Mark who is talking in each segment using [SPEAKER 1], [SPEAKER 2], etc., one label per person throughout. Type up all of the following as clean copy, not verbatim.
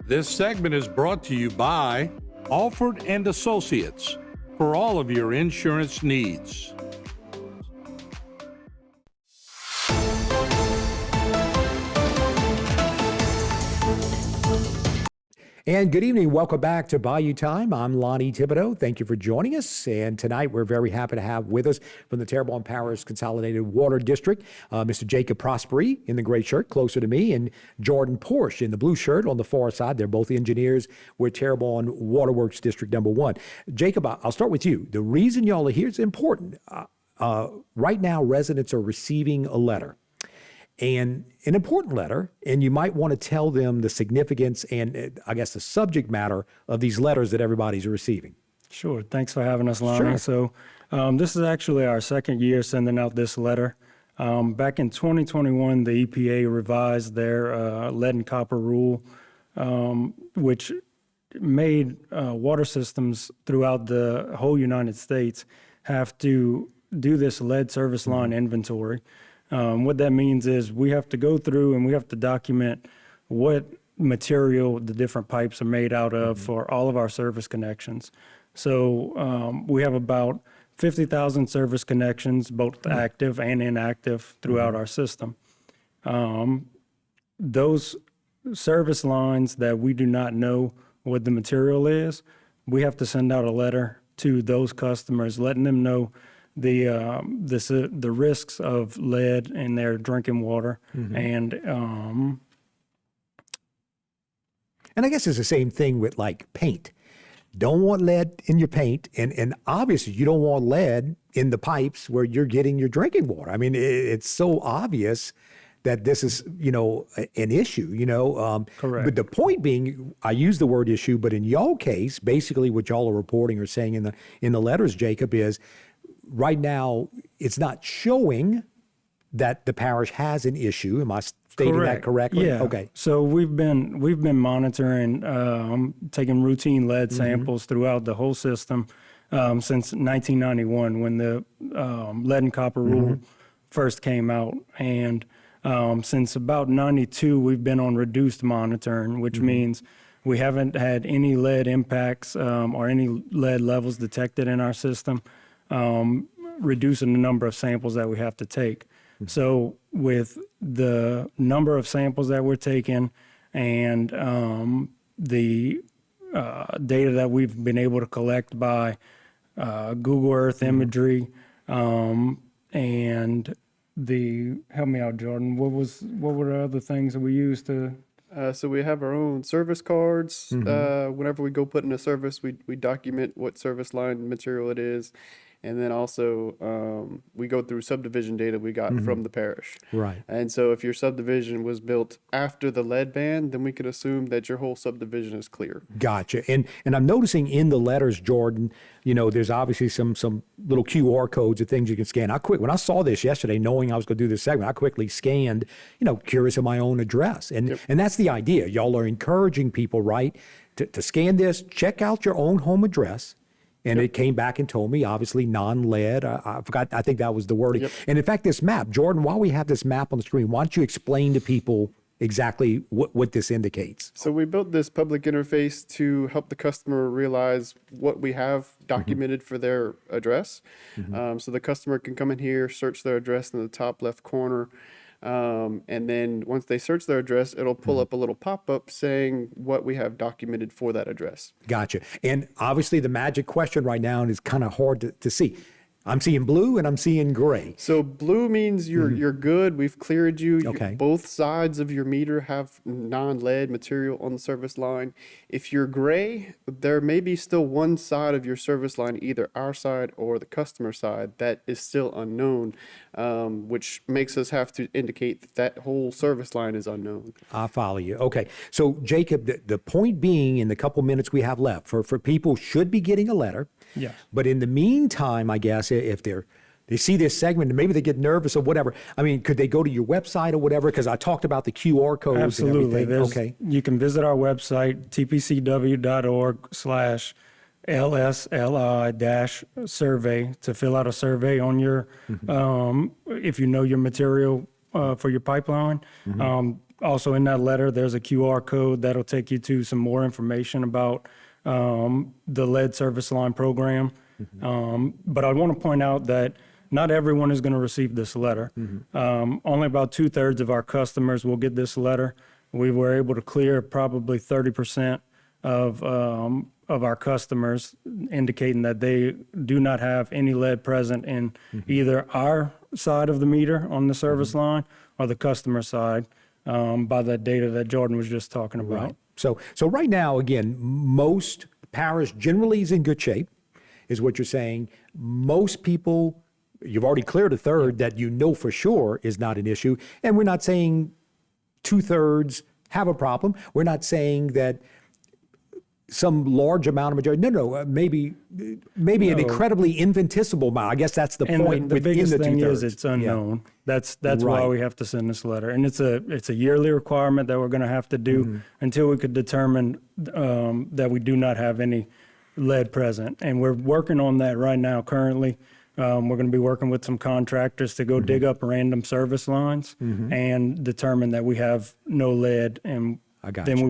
[SPEAKER 1] This segment is brought to you by Alford and Associates for all of your insurance needs.
[SPEAKER 2] And good evening. Welcome back to Bayou Time. I'm Lonnie Thibodeau. Thank you for joining us. And tonight we're very happy to have with us from the Terrebonne Parish Consolidated Water District, Mr. Jacob Prosperi in the gray shirt closer to me, and Jordan Porsche in the blue shirt on the far side. They're both engineers with Terrebonne Waterworks District Number 1. Jacob, I'll start with you. The reason y'all are here is important. Right now, residents are receiving a letter. And an important letter, and you might want to tell them the significance and I guess the subject matter of these letters that everybody's receiving.
[SPEAKER 3] Sure. Thanks for having us, Lonnie. Sure. So this is actually our second year sending out this letter. Back in 2021, the EPA revised their lead and copper rule, which made water systems throughout the whole United States have to do this lead service line inventory. What that means is we have to go through and we have to document what material the different pipes are made out of for all of our service connections. So we have about 50,000 service connections, both active and inactive, throughout our system. Those service lines that we do not know what the material is, we have to send out a letter to those customers letting them know the risks of lead in their drinking water. And
[SPEAKER 2] I guess it's the same thing with like paint. Don't want lead in your paint, and obviously you don't want lead in the pipes where you're getting your drinking water. I mean, it's so obvious that this is, an issue,
[SPEAKER 3] Correct.
[SPEAKER 2] But the point being, I use the word issue, but in y'all case, basically what y'all are reporting or saying in the letters, Jacob, is right now, it's not showing that the parish has an issue. Am I stating that correctly?
[SPEAKER 3] Yeah.
[SPEAKER 2] Okay.
[SPEAKER 3] So we've been monitoring, taking routine lead samples throughout the whole system since 1991 when the lead and copper rule first came out, and since about 92 we've been on reduced monitoring, which means we haven't had any lead impacts or any lead levels detected in our system. Reducing the number of samples that we have to take. So with the number of samples that we're taking and the data that we've been able to collect by Google Earth imagery and help me out, Jordan, what were the other things that we used to?
[SPEAKER 4] So we have our own service cards. Whenever we go put in a service, we document what service line material it is. And then also we go through subdivision data we got from the parish.
[SPEAKER 2] Right.
[SPEAKER 4] And so if your subdivision was built after the lead ban, then we can assume that your whole subdivision is clear.
[SPEAKER 2] Gotcha. And I'm noticing in the letters, Jordan, there's obviously some little QR codes and things you can scan. When I saw this yesterday, knowing I was going to do this segment, I quickly scanned, curious of my own address. And that's the idea. Y'all are encouraging people, right, to scan this, check out your own home address. And it came back and told me, obviously, non-lead. I forgot, I think that was the wording. And in fact, this map, Jordan, while we have this map on the screen, why don't you explain to people exactly what this indicates?
[SPEAKER 4] So we built this public interface to help the customer realize what we have documented for their address. So the customer can come in here, search their address in the top left corner. And then once they search their address, it'll pull up a little pop-up saying what we have documented for that address.
[SPEAKER 2] Gotcha. And obviously the magic question right now is kind of hard to see. I'm seeing blue and I'm seeing gray.
[SPEAKER 4] So blue means you're good. We've cleared you.
[SPEAKER 2] Okay.
[SPEAKER 4] Both sides of your meter have non-lead material on the service line. If you're gray, there may be still one side of your service line, either our side or the customer side, that is still unknown, which makes us have to indicate that whole service line is unknown.
[SPEAKER 2] I follow you. Okay. So Jacob, the point being, in the couple minutes we have left, for people should be getting a letter.
[SPEAKER 3] Yeah.
[SPEAKER 2] But in the meantime, I guess, if they see this segment and maybe they get nervous or whatever, I mean, could they go to your website or whatever? Because I talked about the QR codes.
[SPEAKER 3] Absolutely.
[SPEAKER 2] And everything. Okay.
[SPEAKER 3] You can visit our website, tpcw.org/LSLI-survey to fill out a survey on your, if you know your material for your pipeline. Also in that letter, there's a QR code that'll take you to some more information about the lead service line program. But I want to point out that not everyone is going to receive this letter. Only about 2/3 of our customers will get this letter. We were able to clear probably 30% of our customers, indicating that they do not have any lead present in either our side of the meter on the service line or the customer side, by the data that Jordan was just talking about.
[SPEAKER 2] Right. So right now, again, most parish generally is in good shape, is what you're saying. Most people, you've already cleared a third that you know for sure is not an issue. And we're not saying 2/3 have a problem. We're not saying that some large amount of majority. No, maybe an incredibly infinitesimal amount. I guess that's the
[SPEAKER 3] And
[SPEAKER 2] point.
[SPEAKER 3] the
[SPEAKER 2] within
[SPEAKER 3] biggest
[SPEAKER 2] the
[SPEAKER 3] thing
[SPEAKER 2] 2/3.
[SPEAKER 3] is it's unknown. That's
[SPEAKER 2] Right.
[SPEAKER 3] why we have to send this letter, and it's a yearly requirement that we're going to have to do until we could determine that we do not have any lead present, and we're working on that right now. Currently, we're going to be working with some contractors to go dig up random service lines and determine that we have no lead, and
[SPEAKER 2] I got
[SPEAKER 3] then
[SPEAKER 2] you.
[SPEAKER 3] we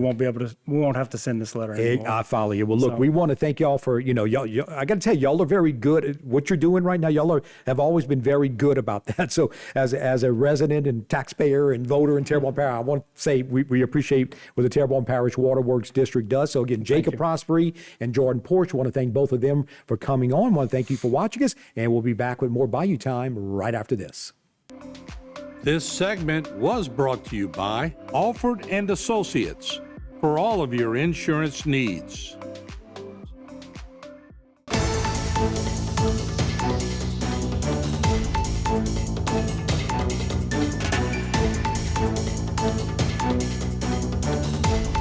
[SPEAKER 3] won't have to send this letter anymore.
[SPEAKER 2] I follow you. Well, look, we want to thank y'all for, y'all, I got to tell you, y'all are very good at what you're doing right now. Y'all have always been very good about that. So as a resident and taxpayer and voter in Terrebonne Parish, I want to say we appreciate what the Terrebonne Parish Water Works District does. So again, Jacob Prosperi and Jordan Porch, want to thank both of them for coming on. Want to thank you for watching us, and we'll be back with more Bayou Time right after this.
[SPEAKER 1] This segment was brought to you by Alford and Associates for all of your insurance needs.